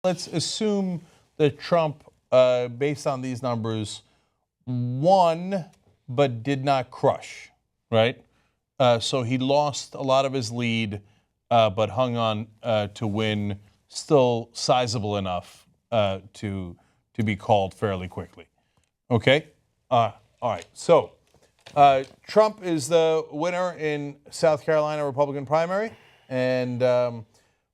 Let's assume that Trump, based on these numbers, won but did not crush, right? So he lost a lot of his lead, but hung on to win, still sizable enough to be called fairly quickly. Okay? All right. So Trump is the winner in South Carolina Republican primary. And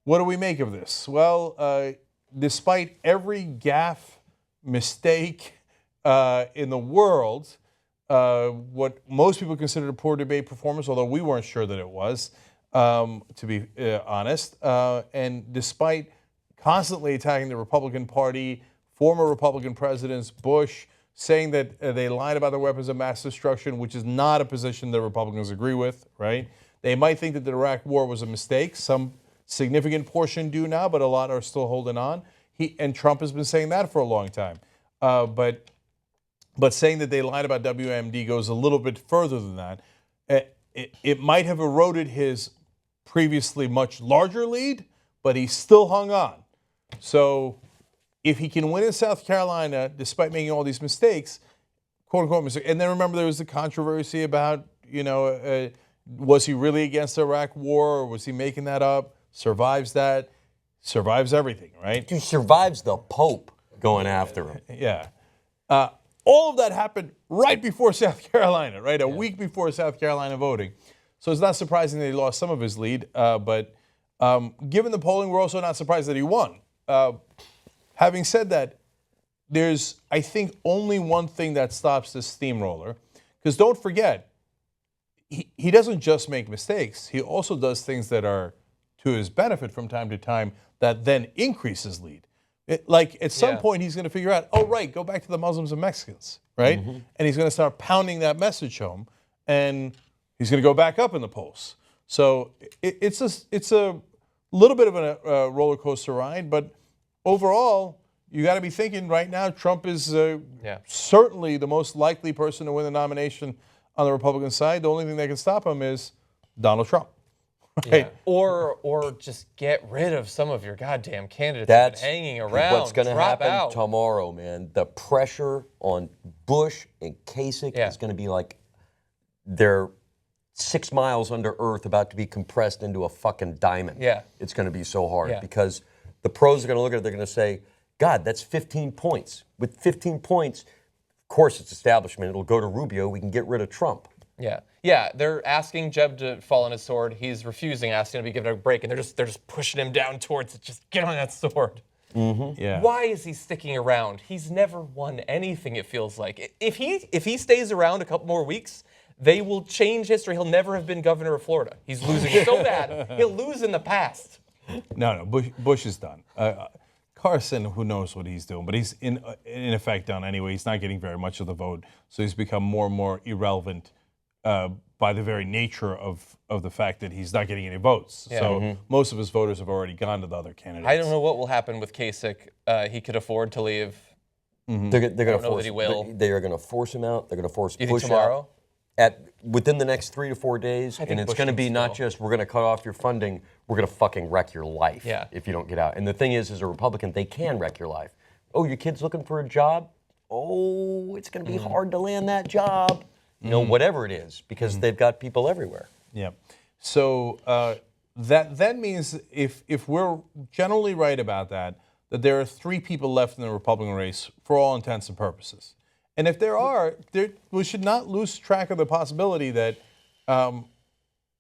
what do we make of this? Well, despite every gaffe, mistake in the world, what most people considered a poor debate performance, although we weren't sure that it was, to be honest. And despite constantly attacking the Republican Party, former Republican presidents, Bush, saying that they lied about the weapons of mass destruction, which is not a position that Republicans agree with, right? They might think that the Iraq War was a mistake. Some significant portion do now, but a lot are still holding on. And Trump has been saying that for a long time. But saying that they lied about WMD goes a little bit further than that. It might have eroded his previously much larger lead, but he still hung on. So if he can win in South Carolina, despite making all these mistakes, quote unquote mistakes, and then remember there was the controversy about, was he really against the Iraq War or was he making that up? Survives that, survives everything, right? He survives the Pope going after him. Yeah. All of that happened right before South Carolina, right? A week before South Carolina voting. So it's not surprising that he lost some of his lead. But given the polling, we're also not surprised that he won. Having said that, there's, I think, only one thing that stops this steamroller. Because don't forget, he doesn't just make mistakes. He also does things that are to his benefit from time to time that then increase his lead. At some point, he's going to figure out, oh, right, go back to the Muslims and Mexicans, right? Mm-hmm. And he's going to start pounding that message home, and he's going to go back up in the polls. So it's a little bit of a roller coaster ride, but overall, you got to be thinking right now Trump is certainly the most likely person to win the nomination on the Republican side. The only thing that can stop him is Donald Trump. Right. Yeah. Or just get rid of some of your goddamn candidates that's hanging around. What's going to happen out. Tomorrow, man. The pressure on Bush and Kasich is going to be like they're 6 miles under earth about to be compressed into a fucking diamond. Yeah. It's going to be so hard because the pros are going to look at it, they're going to say, God, that's 15 points. With 15 points, of course it's establishment. It'll go to Rubio. We can get rid of Trump. Yeah, they're asking Jeb to fall on his sword. He's refusing, asking to be given a break, and they're just pushing him down towards it. Just get on that sword. Mm-hmm. Yeah. Why is he sticking around? He's never won anything, it feels like. If he stays around a couple more weeks, they will change history. He'll never have been governor of Florida. He's losing so bad. He'll lose in the past. No, Bush is done. Carson, who knows what he's doing, but he's in effect done anyway. He's not getting very much of the vote, so he's become more and more irrelevant by the very nature of the fact that he's not getting any votes. Yeah. So most of his voters have already gone to the other candidates. I don't know what will happen with Kasich. He could afford to leave. Mm-hmm. They're going to force. That he will. They are going to force him out. They're going to force you Bush think tomorrow? out within the next 3 to 4 days, and it's going to be not just we're going to cut off your funding. We're going to fucking wreck your life if you don't get out. And the thing is, as a Republican, they can wreck your life. Oh, your kid's looking for a job. Oh, it's going to be hard to land that job. Whatever it is, because they've got people everywhere. Yeah. So that means if we're generally right about that there are 3 people left in the Republican race for all intents and purposes. And if there are, we should not lose track of the possibility that none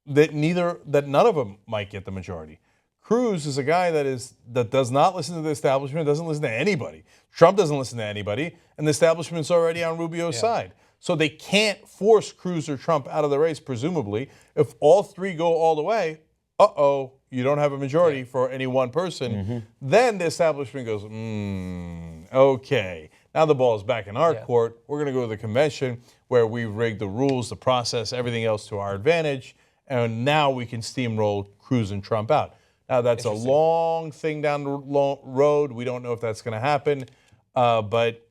of them might get the majority. Cruz is a guy that does not listen to the establishment, doesn't listen to anybody. Trump doesn't listen to anybody, and the establishment's already on Rubio's side. So they can't force Cruz or Trump out of the race, presumably. If all 3 go all the way, you don't have a majority for any one person. Mm-hmm. Then the establishment goes, okay. Now the ball is back in our court. We're going to go to the convention where we rigged the rules, the process, everything else to our advantage, and now we can steamroll Cruz and Trump out. Now that's a long thing down the road. We don't know if that's going to happen, but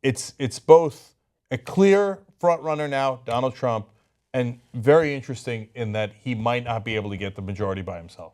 it's both a clear front runner now, Donald Trump, and very interesting in that he might not be able to get the majority by himself.